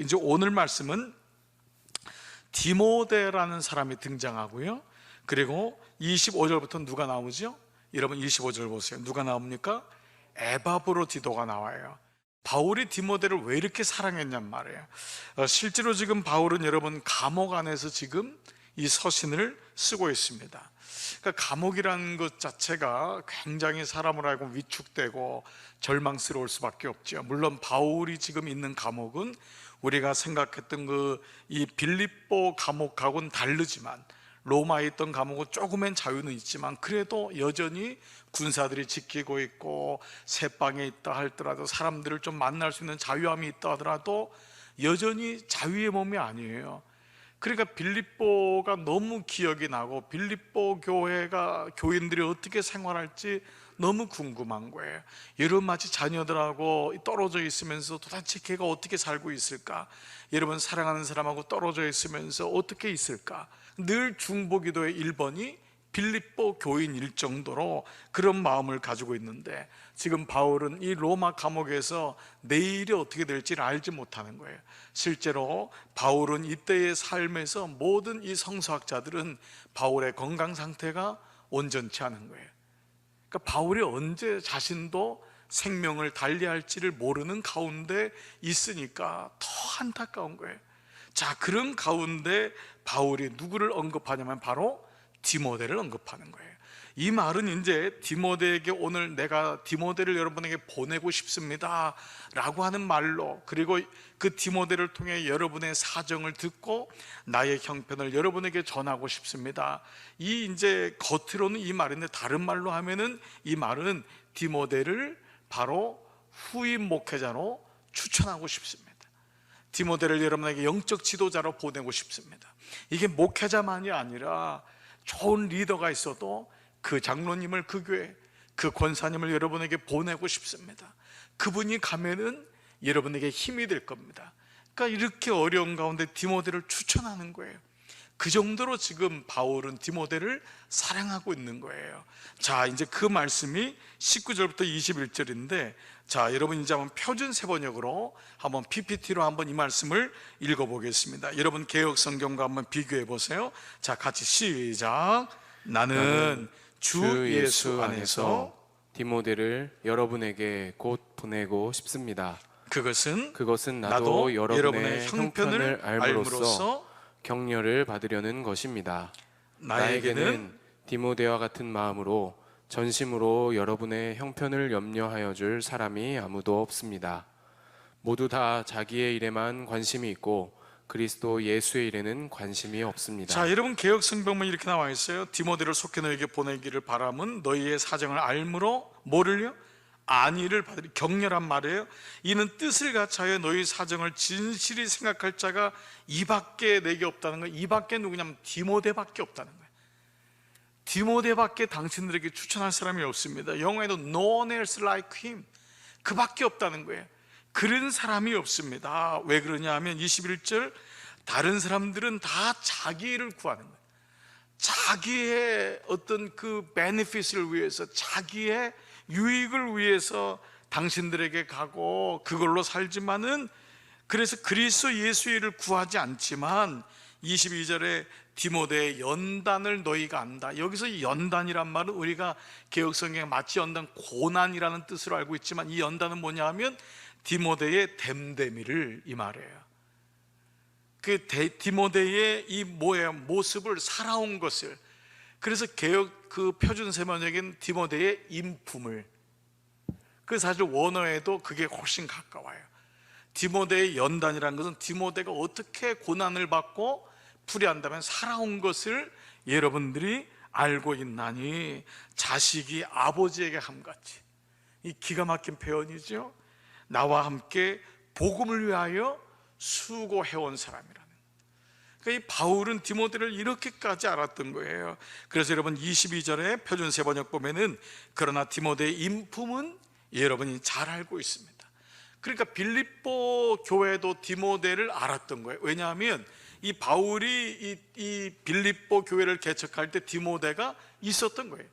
이제 오늘 말씀은 디모데라는 사람이 등장하고요, 그리고 25절부터 누가 나오죠? 여러분 25절 보세요. 누가 나옵니까? 에바브로디도가 나와요. 바울이 디모데를 왜 이렇게 사랑했냔 말이에요. 실제로 지금 바울은 여러분 감옥 안에서 지금 이 서신을 쓰고 있습니다. 그러니까 감옥이라는 것 자체가 굉장히 사람을 알고 위축되고 절망스러울 수밖에 없죠. 물론 바울이 지금 있는 감옥은 우리가 생각했던 이 빌립보 감옥하고는 다르지만, 로마에 있던 감옥은 조금은 자유는 있지만 그래도 여전히 군사들이 지키고 있고 새방에 있다 할더라도 사람들을 좀 만날 수 있는 자유함이 있다 하더라도 여전히 자유의 몸이 아니에요. 그러니까 빌립보가 너무 기억이 나고 빌립보 교인들이 어떻게 생활할지 너무 궁금한 거예요. 여러분 마치 자녀들하고 떨어져 있으면서 도대체 걔가 어떻게 살고 있을까? 여러분 사랑하는 사람하고 떨어져 있으면서 어떻게 있을까? 늘 중보기도의 1번이 빌립보 교인일 정도로 그런 마음을 가지고 있는데, 지금 바울은 이 로마 감옥에서 내일이 어떻게 될지를 알지 못하는 거예요. 실제로 바울은 이때의 삶에서 모든 이 성서학자들은 바울의 건강 상태가 온전치 않은 거예요. 그러니까 바울이 언제 자신도 생명을 달리할지를 모르는 가운데 있으니까 더 안타까운 거예요. 자, 그런 가운데 바울이 누구를 언급하냐면 바로 디모데를 언급하는 거예요. 이 말은 이제 디모데에게 오늘 내가 디모데를 여러분에게 보내고 싶습니다 라고 하는 말로, 그리고 그 디모데를 통해 여러분의 사정을 듣고 나의 형편을 여러분에게 전하고 싶습니다, 이 이제 겉으로는 이 말인데 다른 말로 하면은 이 말은 디모데를 바로 후임 목회자로 추천하고 싶습니다. 디모데를 여러분에게 영적 지도자로 보내고 싶습니다. 이게 목회자만이 아니라 좋은 리더가 있어도 그 장로님을, 그 교회, 그 권사님을 여러분에게 보내고 싶습니다. 그분이 가면은 여러분에게 힘이 될 겁니다. 그러니까 이렇게 어려운 가운데 디모데를 추천하는 거예요. 그 정도로 지금 바울은 디모데를 사랑하고 있는 거예요. 자, 이제 그 말씀이 19절부터 21절인데, 자, 여러분 이제 한번 표준 세번역으로 한번 PPT로 한번 이 말씀을 읽어보겠습니다. 여러분 개역 성경과 한번 비교해 보세요. 자, 같이 시작. 나는 주 예수 안에서 디모데를 여러분에게 곧 보내고 싶습니다. 그것은 나도 여러분의 형편을 알므로써 격려를 받으려는 것입니다. 나에게는 디모데와 같은 마음으로 전심으로 여러분의 형편을 염려하여 줄 사람이 아무도 없습니다. 모두 다 자기의 일에만 관심이 있고 그리스도 예수의 일에는 관심이 없습니다. 자, 여러분 개역 성경은 이렇게 나와 있어요. 디모데를 속히 너에게 보내기를 바람은 너희의 사정을 알므로 뭐를요? 안위를 받으리. 격렬한 말이에요. 이는 뜻을 같이하여 너희 사정을 진실히 생각할 자가 이밖에 내게 없다는 거예요. 이밖에 누구냐면 디모데밖에 없다는 거예요. 디모데밖에 당신들에게 추천할 사람이 없습니다. 영어에도 no one else like him, 그밖에 없다는 거예요. 그런 사람이 없습니다. 왜 그러냐 하면 21절, 다른 사람들은 다 자기 일을 구하는 거예요. 자기의 어떤 그 베네핏을 위해서, 자기의 유익을 위해서 당신들에게 가고 그걸로 살지만은, 그래서 그리스도 예수의 일을 구하지 않지만 22절에 디모데의 연단을 너희가 안다. 여기서 이 연단이란 말은 우리가 개역성경에 마치 연단, 고난이라는 뜻으로 알고 있지만 이 연단은 뭐냐 하면 디모데의 댐댐이를 이 말이에요. 그 디모데의 이 모습을, 살아온 것을, 그래서 개역 그 표준 세번역엔 디모데의 인품을, 그 사실 원어에도 그게 훨씬 가까워요. 디모데의 연단이라는 것은 디모데가 어떻게 고난을 받고 풀이한다면 살아온 것을 여러분들이 알고 있나니 자식이 아버지에게 함같이. 이 기가 막힌 표현이죠. 나와 함께 복음을 위하여 수고해온 사람이라는. 그러니까 이 바울은 디모데를 이렇게까지 알았던 거예요. 그래서 여러분 22절에 표준 세번역 보면은 그러나 디모데의 인품은 여러분이 잘 알고 있습니다. 그러니까 빌립보 교회도 디모데를 알았던 거예요. 왜냐하면 이 바울이 이 빌립보 교회를 개척할 때 디모데가 있었던 거예요.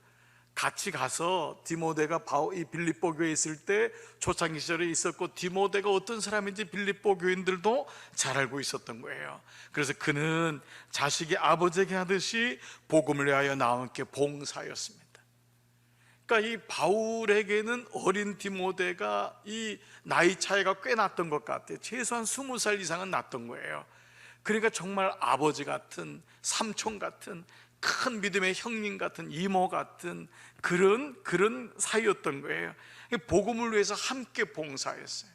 같이 가서 디모데가 이 빌립보 교회에 있을 때 초창기 시절에 있었고, 디모데가 어떤 사람인지 빌립보 교인들도 잘 알고 있었던 거예요. 그래서 그는 자식이 아버지에게 하듯이 복음을 위하여 나와 함께 봉사하였습니다. 그러니까 이 바울에게는 어린 디모데가 이 나이 차이가 꽤 났던 것 같아요. 최소한 20살 이상은 났던 거예요. 그러니까 정말 아버지 같은, 삼촌 같은, 큰 믿음의 형님 같은, 이모 같은 그런 사이였던 거예요. 복음을 위해서 함께 봉사했어요.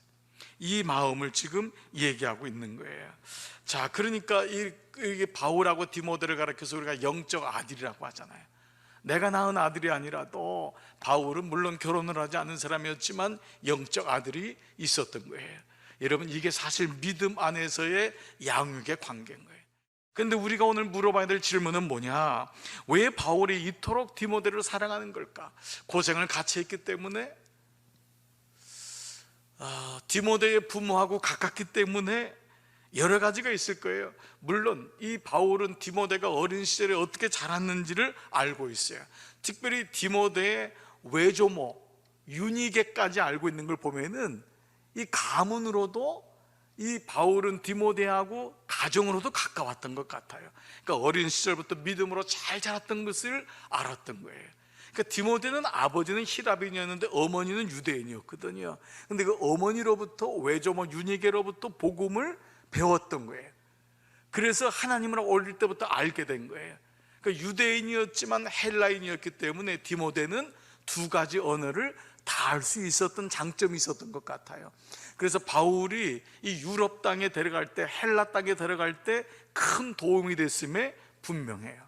이 마음을 지금 얘기하고 있는 거예요. 자, 그러니까 이게 바울하고 디모데를 가리켜서 우리가 영적 아들이라고 하잖아요. 내가 낳은 아들이 아니라도 바울은 물론 결혼을 하지 않은 사람이었지만 영적 아들이 있었던 거예요. 여러분, 이게 사실 믿음 안에서의 양육의 관계인 거예요. 근데 우리가 오늘 물어봐야 될 질문은 뭐냐? 왜 바울이 이토록 디모데를 사랑하는 걸까? 고생을 같이 했기 때문에? 디모데의 부모하고 가깝기 때문에? 여러 가지가 있을 거예요. 물론 이 바울은 디모데가 어린 시절에 어떻게 자랐는지를 알고 있어요. 특별히 디모데의 외조모 유니게까지 알고 있는 걸 보면은 이 가문으로도 이 바울은 디모데하고 가정으로도 가까웠던 것 같아요. 그러니까 어린 시절부터 믿음으로 잘 자랐던 것을 알았던 거예요. 그러니까 디모데는 아버지는 히라빈이었는데 어머니는 유대인이었거든요. 근데 그 어머니로부터 외조모 유니게로부터 복음을 배웠던 거예요. 그래서 하나님을 어릴 때부터 알게 된 거예요. 그러니까 유대인이었지만 헬라인이었기 때문에 디모데는 두 가지 언어를 다 할 수 있었던 장점이 있었던 것 같아요. 그래서 바울이 이 유럽 땅에 데려갈 때, 헬라 땅에 데려갈 때 큰 도움이 됐음에 분명해요.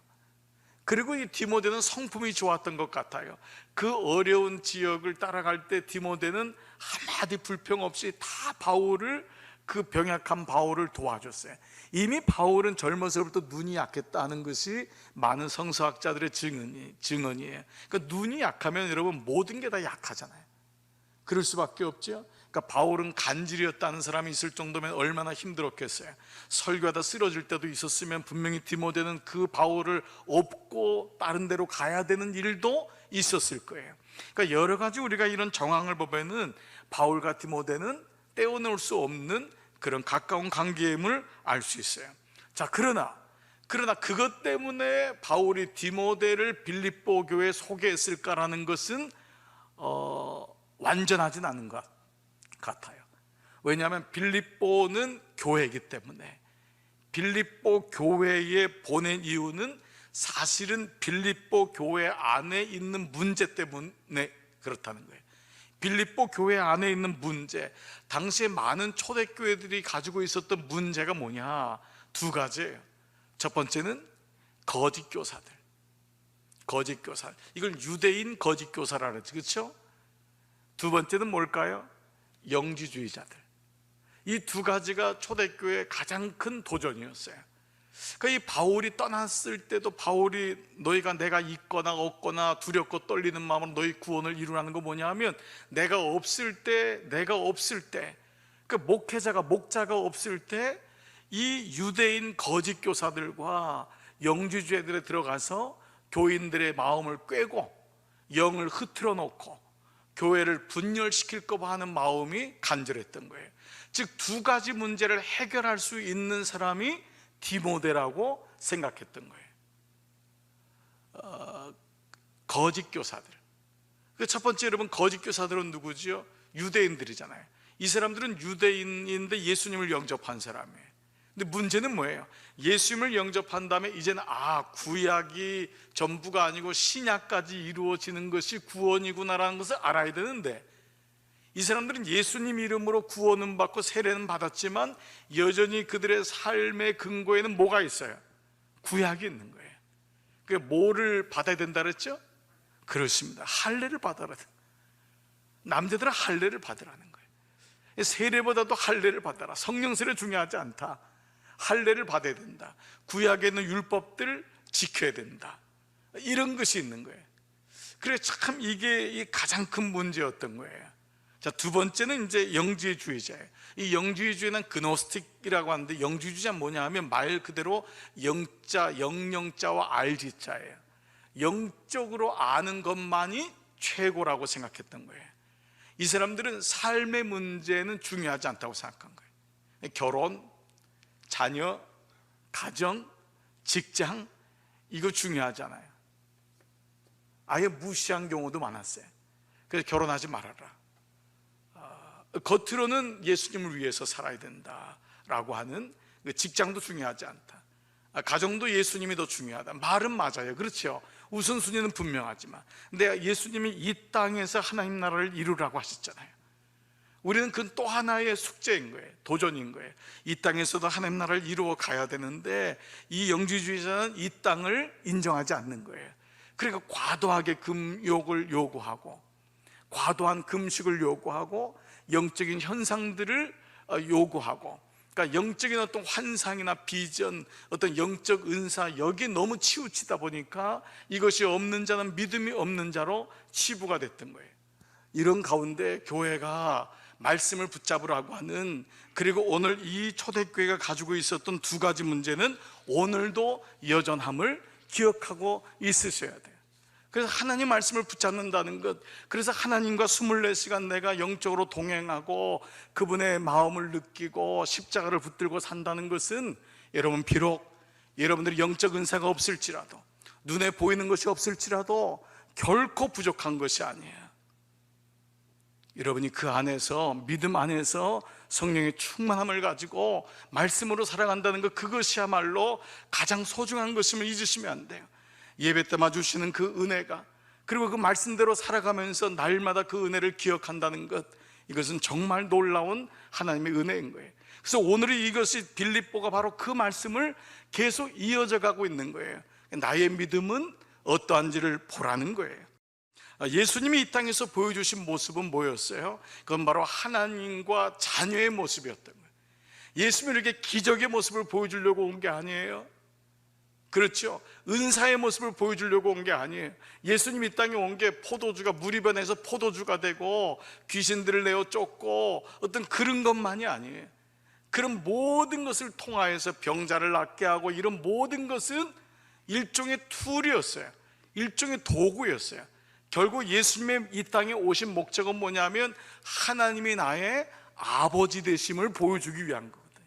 그리고 이 디모데는 성품이 좋았던 것 같아요. 그 어려운 지역을 따라갈 때 디모데는 한마디 불평 없이 다 바울을, 그 병약한 바울을 도와줬어요. 이미 바울은 젊어서부터 눈이 약했다는 것이 많은 성서학자들의 증언이에요. 그러니까 눈이 약하면 여러분 모든 게 다 약하잖아요. 그럴 수밖에 없죠. 그러니까 바울은 간질이었다는 사람이 있을 정도면 얼마나 힘들었겠어요. 설교하다 쓰러질 때도 있었으면 분명히 디모데는 그 바울을 업고 다른 데로 가야 되는 일도 있었을 거예요. 그러니까 여러 가지 우리가 이런 정황을 보면은 바울과 디모데는 떼어놓을 수 없는 그런 가까운 관계임을 알 수 있어요. 자, 그러나 그것 때문에 바울이 디모데를 빌립보 교회에 소개했을까라는 것은 완전하진 않은 것 같아요. 왜냐하면 빌립보는 교회이기 때문에, 빌립보 교회에 보낸 이유는 사실은 빌립보 교회 안에 있는 문제 때문에 그렇다는 거예요. 빌립보 교회 안에 있는 문제, 당시에 많은 초대교회들이 가지고 있었던 문제가 뭐냐? 두 가지예요. 첫 번째는 거짓교사들. 이걸 유대인 거짓교사라 그러지, 그렇죠? 두 번째는 뭘까요? 영지주의자들. 이 두 가지가 초대교회의 가장 큰 도전이었어요. 그러니까 이 바울이 떠났을 때도 바울이 너희가 내가 있거나 없거나 두렵고 떨리는 마음으로 너희 구원을 이루라는 거 뭐냐 하면, 내가 없을 때 그 목자가 없을 때 이 유대인 거짓 교사들과 영지주의들에 들어가서 교인들의 마음을 꿰고 영을 흐트러 놓고 교회를 분열시킬까 하는 마음이 간절했던 거예요. 즉 두 가지 문제를 해결할 수 있는 사람이 디모데라고 생각했던 거예요. 거짓 교사들. 첫 번째, 여러분, 거짓 교사들은 누구지요? 유대인들이잖아요. 이 사람들은 유대인인데 예수님을 영접한 사람이에요. 근데 문제는 뭐예요? 예수님을 영접한 다음에 이제는 구약이 전부가 아니고 신약까지 이루어지는 것이 구원이구나라는 것을 알아야 되는데, 이 사람들은 예수님 이름으로 구원은 받고 세례는 받았지만 여전히 그들의 삶의 근거에는 뭐가 있어요? 구약이 있는 거예요. 그게 뭐를 받아야 된다 그랬죠? 그렇습니다. 할례를 받아라. 남자들은 할례를 받으라는 거예요. 세례보다도 할례를 받아라. 성령 세례 중요하지 않다. 할례를 받아야 된다. 구약에 있는 율법들 지켜야 된다. 이런 것이 있는 거예요. 그래, 참 이게 가장 큰 문제였던 거예요. 자, 두 번째는 이제 영지주의자예요. 이 영지주의는 그노스틱이라고 하는데, 영지주의자는 뭐냐 하면 말 그대로 영자와 알지자예요. 영적으로 아는 것만이 최고라고 생각했던 거예요. 이 사람들은 삶의 문제는 중요하지 않다고 생각한 거예요. 결혼, 자녀, 가정, 직장, 이거 중요하잖아요. 아예 무시한 경우도 많았어요. 그래서 결혼하지 말아라. 겉으로는 예수님을 위해서 살아야 된다라고 하는, 직장도 중요하지 않다, 가정도 예수님이 더 중요하다. 말은 맞아요. 그렇죠. 우선순위는 분명하지만, 근데 예수님이 이 땅에서 하나님 나라를 이루라고 하셨잖아요. 우리는 그건 또 하나의 숙제인 거예요. 도전인 거예요. 이 땅에서도 하나님 나라를 이루어 가야 되는데 이 영지주의자는 이 땅을 인정하지 않는 거예요. 그러니까 과도하게 금욕을 요구하고, 과도한 금식을 요구하고, 영적인 현상들을 요구하고, 그러니까 영적인 어떤 환상이나 비전, 어떤 영적 은사, 여기에 너무 치우치다 보니까 이것이 없는 자는 믿음이 없는 자로 치부가 됐던 거예요. 이런 가운데 교회가 말씀을 붙잡으라고 하는, 그리고 오늘 이 초대교회가 가지고 있었던 두 가지 문제는 오늘도 여전함을 기억하고 있으셔야 돼요. 그래서 하나님 말씀을 붙잡는다는 것, 그래서 하나님과 24시간 내가 영적으로 동행하고 그분의 마음을 느끼고 십자가를 붙들고 산다는 것은, 여러분 비록 여러분들이 영적 은사가 없을지라도, 눈에 보이는 것이 없을지라도 결코 부족한 것이 아니에요. 여러분이 그 안에서, 믿음 안에서 성령의 충만함을 가지고 말씀으로 살아간다는 것, 그것이야말로 가장 소중한 것임을 잊으시면 안 돼요. 예배 때마다 주시는 그 은혜가, 그리고 그 말씀대로 살아가면서 날마다 그 은혜를 기억한다는 것, 이것은 정말 놀라운 하나님의 은혜인 거예요. 그래서 오늘의 이것이, 빌립보가 바로 그 말씀을 계속 이어져 가고 있는 거예요. 나의 믿음은 어떠한지를 보라는 거예요. 예수님이 이 땅에서 보여주신 모습은 뭐였어요? 그건 바로 하나님과 자녀의 모습이었던 거예요. 예수님이 이렇게 기적의 모습을 보여주려고 온 게 아니에요. 그렇죠. 은사의 모습을 보여주려고 온 게 아니에요. 예수님이 이 땅에 온 게 포도주가 물이 변해서 포도주가 되고 귀신들을 내어 쫓고 어떤 그런 것만이 아니에요. 그런 모든 것을 통하여서 병자를 낫게 하고, 이런 모든 것은 일종의 툴이었어요. 일종의 도구였어요. 결국 예수님의 이 땅에 오신 목적은 뭐냐면 하나님이 나의 아버지 되심을 보여주기 위한 거거든요.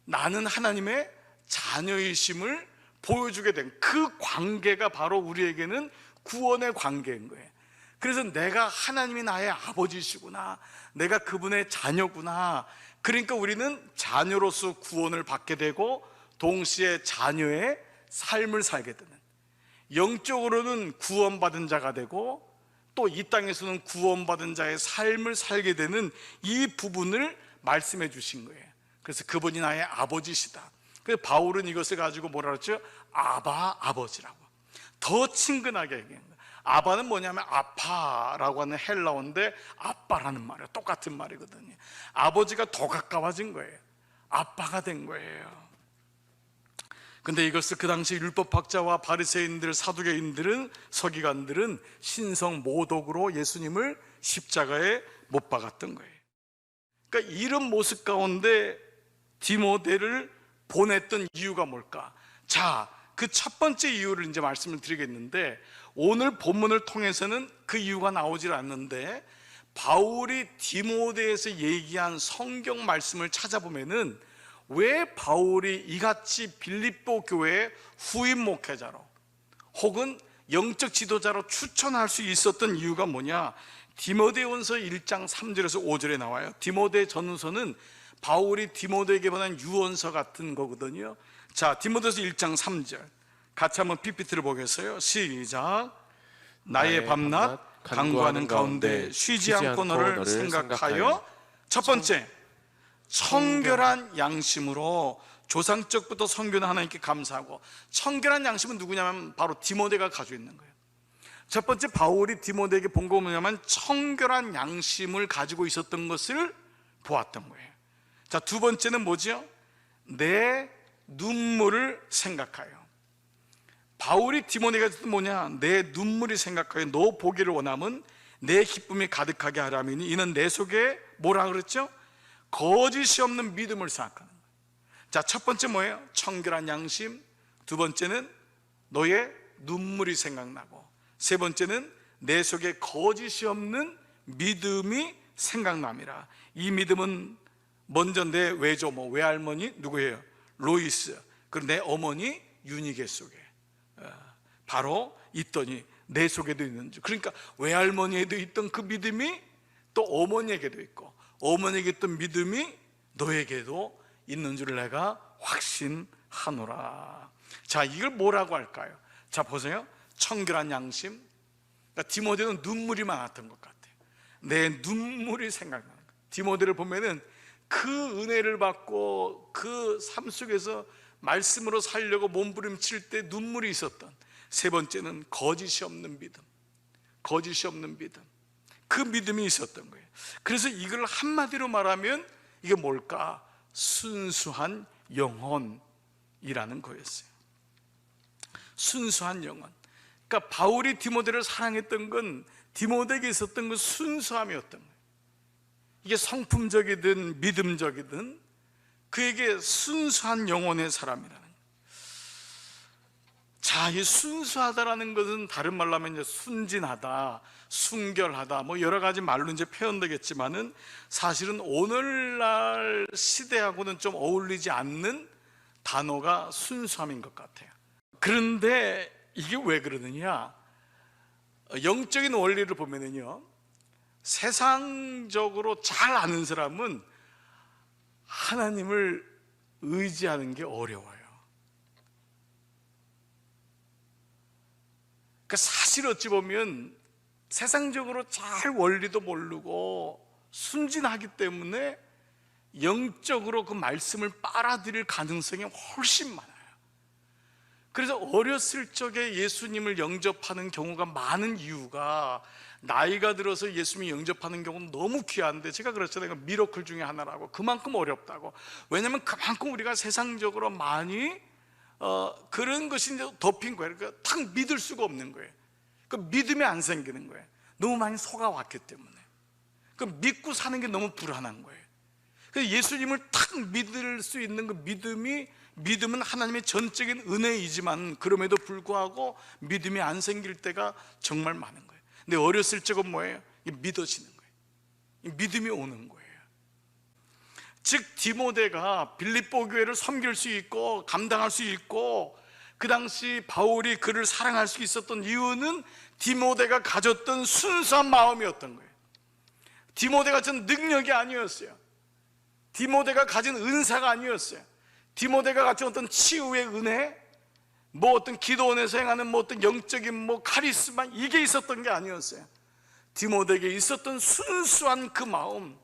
나는 하나님의 자녀이심을 보여주게 된 그 관계가 바로 우리에게는 구원의 관계인 거예요. 그래서 내가 하나님이 나의 아버지시구나, 내가 그분의 자녀구나, 그러니까 우리는 자녀로서 구원을 받게 되고 동시에 자녀의 삶을 살게 되는, 영적으로는 구원받은 자가 되고 또 이 땅에서는 구원받은 자의 삶을 살게 되는 이 부분을 말씀해 주신 거예요. 그래서 그분이 나의 아버지시다. 그래서 바울은 이것을 가지고 뭐라 그랬죠? 아바, 아버지라고 더 친근하게 얘기한 거예요. 아바는 뭐냐면 아파라고 하는 헬라어인데 아빠라는 말이에요. 똑같은 말이거든요. 아버지가 더 가까워진 거예요. 아빠가 된 거예요. 근데 이것을 그 당시 율법학자와 바리새인들, 사두개인들은, 서기관들은 신성 모독으로 예수님을 십자가에 못 박았던 거예요. 그러니까 이런 모습 가운데 디모데를 보냈던 이유가 뭘까? 자, 그 첫 번째 이유를 이제 말씀을 드리겠는데, 오늘 본문을 통해서는 그 이유가 나오질 않는데, 바울이 디모데에서 얘기한 성경 말씀을 찾아보면은 왜 바울이 이같이 빌립보 교회의 후임 목회자로 혹은 영적 지도자로 추천할 수 있었던 이유가 뭐냐? 디모데전서 1장 3절에서 5절에 나와요. 디모데 전서는 바울이 디모데에게 보낸 유언서 같은 거거든요. 자, 디모데전서 1장 3절 같이 한번 PPT를 보겠어요. 시작. 나의 밤낮 간구하는 가운데 쉬지 않고 너를 생각하여, 첫 번째, 청결한 양심으로 조상적부터 섬기는 하나님께 감사하고, 청결한 양심은 누구냐면 바로 디모데가 가지고 있는 거예요. 첫 번째, 바울이 디모데에게 본 거 뭐냐면 청결한 양심을 가지고 있었던 것을 보았던 거예요. 자, 두 번째는 뭐죠? 내 눈물을 생각하여. 바울이 디모데에게 뭐냐? 내 눈물이 생각하여 너 보기를 원하면 내 기쁨이 가득하게 하라면 이는 내 속에 뭐라 그랬죠? 거짓이 없는 믿음을 생각하는 거예요. 자, 첫 번째 뭐예요? 청결한 양심. 두 번째는 너의 눈물이 생각나고, 세 번째는 내 속에 거짓이 없는 믿음이 생각남이라. 이 믿음은 먼저 내 외조모, 외할머니 누구예요? 로이스. 그리고 내 어머니 유니게 속에 바로 있더니 내 속에도 있는 줄. 그러니까 외할머니에도 있던 그 믿음이 또 어머니에게도 있고, 어머니에게 있던 믿음이 너에게도 있는 줄을 내가 확신하노라. 자, 이걸 뭐라고 할까요? 자, 보세요. 청결한 양심. 그러니까 디모데는 눈물이 많았던 것 같아요. 내 눈물이 생각나는 거예요. 디모데를 보면은 그 은혜를 받고 그 삶 속에서 말씀으로 살려고 몸부림칠 때 눈물이 있었던, 세 번째는 거짓이 없는 믿음. 거짓이 없는 믿음. 그 믿음이 있었던 거예요. 그래서 이걸 한마디로 말하면 이게 뭘까? 순수한 영혼이라는 거였어요. 순수한 영혼. 그러니까 바울이 디모데를 사랑했던 건 디모데에게 있었던 그 순수함이었던 거예요. 이게 성품적이든 믿음적이든 그에게 순수한 영혼의 사람이라는 거예요. 자, 이 순수하다라는 것은 다른 말로 하면 이제 순진하다, 순결하다, 뭐 여러 가지 말로 이제 표현되겠지만은 사실은 오늘날 시대하고는 좀 어울리지 않는 단어가 순수함인 것 같아요. 그런데 이게 왜 그러느냐? 영적인 원리를 보면은요, 세상적으로 잘 아는 사람은 하나님을 의지하는 게 어려워요. 그러니까 사실 어찌 보면 세상적으로 잘 원리도 모르고 순진하기 때문에 영적으로 그 말씀을 빨아들일 가능성이 훨씬 많아요. 그래서 어렸을 적에 예수님을 영접하는 경우가 많은 이유가, 나이가 들어서 예수님을 영접하는 경우는 너무 귀한데, 제가 그랬잖아요. 미러클 중에 하나라고. 그만큼 어렵다고. 왜냐하면 그만큼 우리가 세상적으로 많이 그런 것이 이제 덮인 거예요. 그러니까 탁 믿을 수가 없는 거예요. 그 믿음이 안 생기는 거예요. 너무 많이 속아왔기 때문에. 그 믿고 사는 게 너무 불안한 거예요. 그래서 예수님을 탁 믿을 수 있는 그 믿음은 하나님의 전적인 은혜이지만, 그럼에도 불구하고 믿음이 안 생길 때가 정말 많은 거예요. 근데 어렸을 적은 뭐예요? 믿어지는 거예요. 믿음이 오는 거예요. 즉 디모데가 빌립보 교회를 섬길 수 있고 감당할 수 있고, 그 당시 바울이 그를 사랑할 수 있었던 이유는 디모데가 가졌던 순수한 마음이었던 거예요. 디모데가 가진 능력이 아니었어요. 디모데가 가진 은사가 아니었어요. 디모데가 가진 어떤 치유의 은혜, 뭐 어떤 기도원에서 행하는 뭐 어떤 영적인 뭐 카리스마, 이게 있었던 게 아니었어요. 디모데에게 있었던 순수한 그 마음,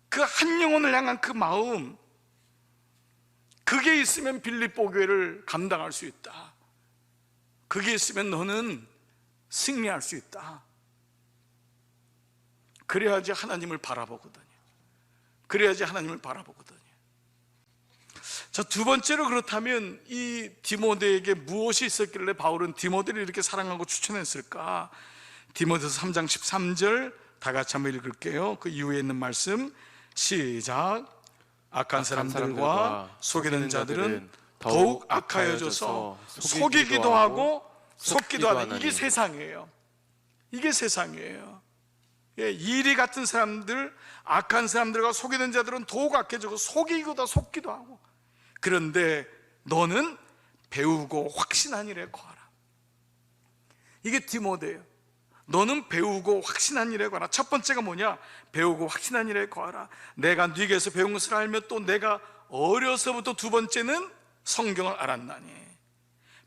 그 한 영혼을 향한 그 마음, 그게 있으면 빌립보 교회를 감당할 수 있다. 그게 있으면 너는 승리할 수 있다. 그래야지 하나님을 바라보거든요. 그래야지 하나님을 바라보거든요. 자, 두 번째로, 그렇다면 이 디모데에게 무엇이 있었길래 바울은 디모데를 이렇게 사랑하고 추천했을까? 디모데서 3장 13절 다 같이 한번 읽을게요. 그 이후에 있는 말씀 시작. 악한 사람들과 속이는 자들은 더욱 악하여져서 속이기도 하고 속기도 하는, 이게 세상이에요. 이게 세상이에요. 예, 이리 같은 사람들, 악한 사람들과 속이는 자들은 더욱 악해지고 속이기도 속기도 하고. 그런데 너는 배우고 확신한 일에 거하라. 이게 디모데예요. 너는 배우고 확신한 일에 거하라. 첫 번째가 뭐냐? 배우고 확신한 일에 거하라. 내가 네게서 배운 것을 알며 또 내가 어려서부터, 두 번째는 성경을 알았나니.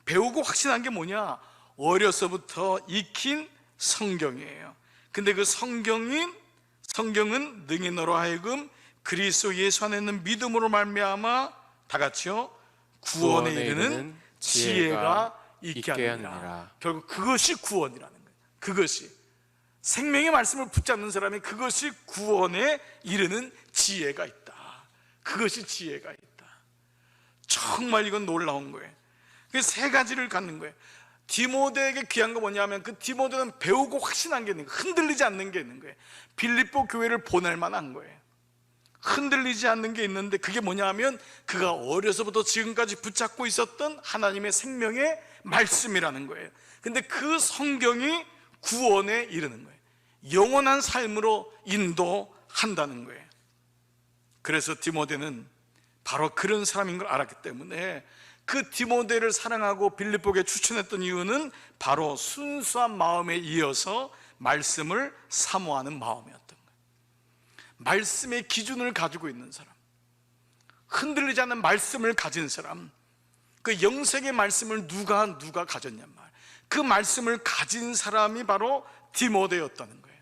배우고 확신한 게 뭐냐? 어려서부터 익힌 성경이에요. 근데 그 성경은 능히 너로 하여금 그리스도 예수 안에 있는 믿음으로 말미암아 다 같이요, 구원에 이르는 지혜가 있게 하느니라. 결국 그것이 구원이라는 거예요. 그것이 생명의 말씀을 붙잡는 사람이, 그것이 구원에 이르는 지혜가 있다. 그것이 지혜가 있다. 정말 이건 놀라운 거예요. 그 세 가지를 갖는 거예요. 디모데에게 귀한 거 뭐냐면, 그 디모데는 배우고 확신한 게 있는 거예요. 흔들리지 않는 게 있는 거예요. 빌립보 교회를 보낼 만한 거예요. 흔들리지 않는 게 있는데, 그게 뭐냐 하면 그가 어려서부터 지금까지 붙잡고 있었던 하나님의 생명의 말씀이라는 거예요. 근데 그 성경이 구원에 이르는 거예요. 영원한 삶으로 인도한다는 거예요. 그래서 디모데는 바로 그런 사람인 걸 알았기 때문에 그 디모데를 사랑하고 빌립보에게 추천했던 이유는 바로 순수한 마음에 이어서 말씀을 사모하는 마음이었던 거예요. 말씀의 기준을 가지고 있는 사람, 흔들리지 않는 말씀을 가진 사람, 그 영생의 말씀을 누가 가졌냔 말. 그 말씀을 가진 사람이 바로 디모데였다는 거예요.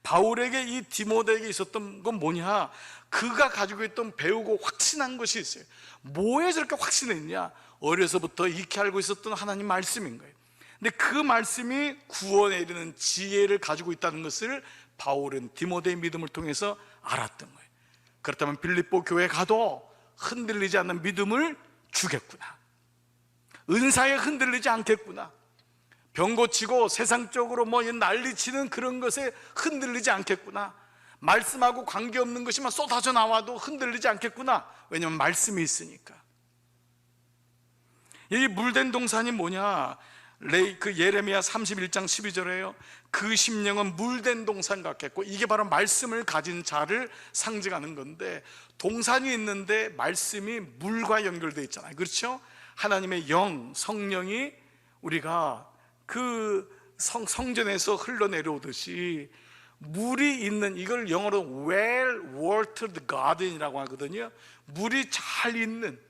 바울에게 이 디모데에게 있었던 건 뭐냐? 그가 가지고 있던 배우고 확신한 것이 있어요. 뭐에 저렇게 확신했냐? 어려서부터 익히 알고 있었던 하나님 말씀인 거예요. 근데 그 말씀이 구원에 이르는 지혜를 가지고 있다는 것을 바울은 디모데의 믿음을 통해서 알았던 거예요. 그렇다면 빌립보 교회 가도 흔들리지 않는 믿음을 주겠구나, 은사에 흔들리지 않겠구나, 병 고치고 세상적으로 뭐 난리치는 그런 것에 흔들리지 않겠구나, 말씀하고 관계없는 것이 막 쏟아져 나와도 흔들리지 않겠구나. 왜냐하면 말씀이 있으니까. 이 물된 동산이 뭐냐? 그 예레미야 31장 12절에요 그 심령은 물된 동산 같겠고, 이게 바로 말씀을 가진 자를 상징하는 건데, 동산이 있는데 말씀이 물과 연결되어 있잖아요. 그렇죠? 하나님의 영, 성령이 우리가 그 성전에서 흘러내려오듯이 물이 있는, 이걸 영어로 well watered garden이라고 하거든요. 물이 잘 있는,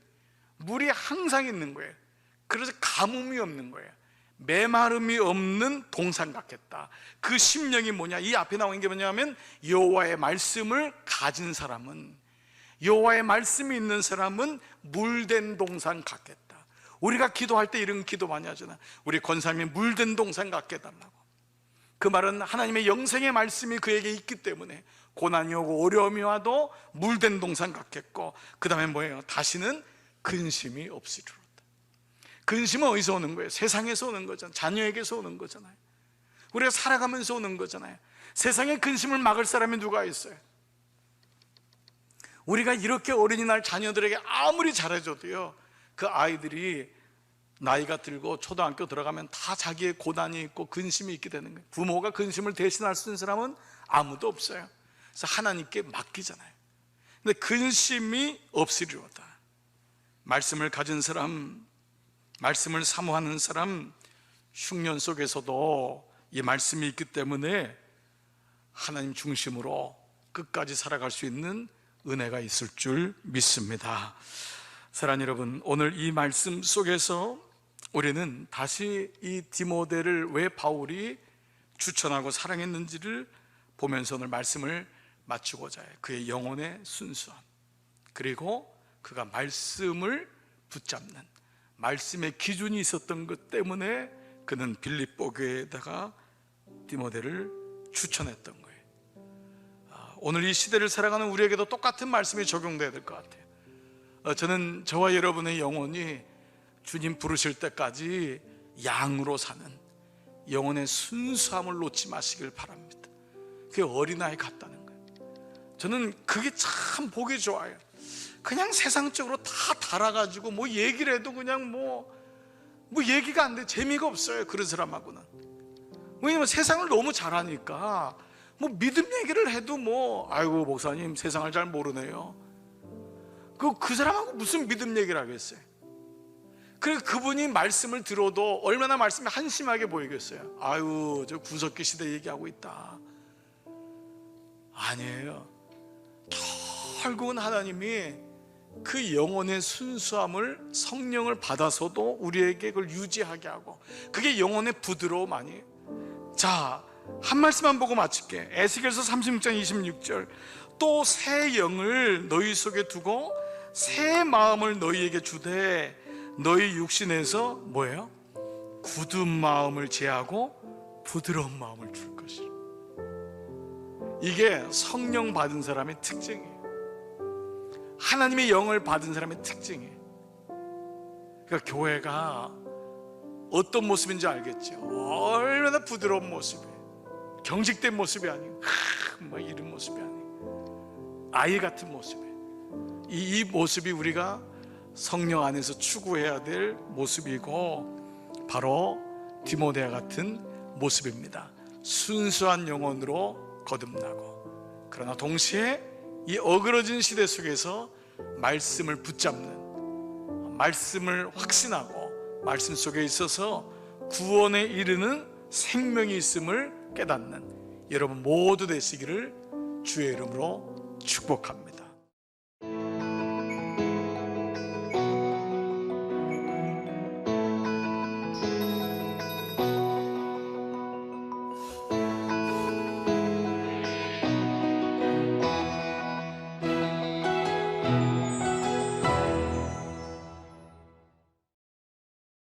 물이 항상 있는 거예요. 그래서 가뭄이 없는 거예요. 메마름이 없는 동산 같겠다. 그 심령이 뭐냐? 이 앞에 나온 게 뭐냐면 여호와의 말씀을 가진 사람은, 여호와의 말씀이 있는 사람은 물된 동산 같겠다. 우리가 기도할 때 이런 기도 많이 하잖아. 우리 권사님이 물된 동산 같게 해달라고. 그 말은 하나님의 영생의 말씀이 그에게 있기 때문에 고난이 오고 어려움이 와도 물된 동산 같겠고, 그 다음에 뭐예요? 다시는 근심이 없으리로다. 근심은 어디서 오는 거예요? 세상에서 오는 거잖아요. 자녀에게서 오는 거잖아요. 우리가 살아가면서 오는 거잖아요. 세상의 근심을 막을 사람이 누가 있어요? 우리가 이렇게 어린이날 자녀들에게 아무리 잘해줘도요, 그 아이들이 나이가 들고 초등학교 들어가면 다 자기의 고난이 있고 근심이 있게 되는 거예요. 부모가 근심을 대신할 수 있는 사람은 아무도 없어요. 그래서 하나님께 맡기잖아요. 근데 근심이 없으리로다. 말씀을 가진 사람, 말씀을 사모하는 사람, 흉년 속에서도 이 말씀이 있기 때문에 하나님 중심으로 끝까지 살아갈 수 있는 은혜가 있을 줄 믿습니다. 사랑하는 여러분, 오늘 이 말씀 속에서 우리는 다시 이 디모데를 왜 바울이 추천하고 사랑했는지를 보면서 오늘 말씀을 마치고자 해요. 그의 영혼의 순수함, 그리고 그가 말씀을 붙잡는, 말씀의 기준이 있었던 것 때문에 그는 빌립보 교회에다가 디모데를 추천했던 거예요. 오늘 이 시대를 살아가는 우리에게도 똑같은 말씀이 적용돼야 될 것 같아요. 저는 저와 여러분의 영혼이 주님 부르실 때까지 양으로 사는 영혼의 순수함을 놓지 마시길 바랍니다. 그게 어린아이 같다는 거예요. 저는 그게 참 보기 좋아요. 그냥 세상적으로 다 달아가지고 뭐 얘기를 해도 그냥 뭐 얘기가 안 돼. 재미가 없어요, 그런 사람하고는. 왜냐면 세상을 너무 잘 아니까 뭐 믿음 얘기를 해도 뭐 아이고 목사님 세상을 잘 모르네요. 그 사람하고 무슨 믿음 얘기를 하겠어요? 그래서 그분이 말씀을 들어도 얼마나 말씀이 한심하게 보이겠어요? 아유, 저 구석기 시대 얘기하고 있다. 아니에요. 결국은 하나님이 그 영혼의 순수함을, 성령을 받아서도 우리에게 그걸 유지하게 하고, 그게 영혼의 부드러움 아니에요? 자, 한 말씀만 보고 마칠게. 에스겔서 36장 26절. 또 새 영을 너희 속에 두고 새 마음을 너희에게 주되 너희 육신에서 뭐예요? 굳은 마음을 제하고 부드러운 마음을 줄 것이라. 이게 성령 받은 사람의 특징이에요. 하나님의 영을 받은 사람의 특징이에요. 그러니까 교회가 어떤 모습인지 알겠죠? 얼마나 부드러운 모습이에요. 경직된 모습이 아니고 뭐 이런 모습이 아니고 아이 같은 모습이에요. 이 모습이 우리가 성령 안에서 추구해야 될 모습이고 바로 디모데와 같은 모습입니다. 순수한 영혼으로 거듭나고, 그러나 동시에 이 어그러진 시대 속에서 말씀을 붙잡는, 말씀을 확신하고 말씀 속에 있어서 구원에 이르는 생명이 있음을 깨닫는 여러분 모두 되시기를 주의 이름으로 축복합니다.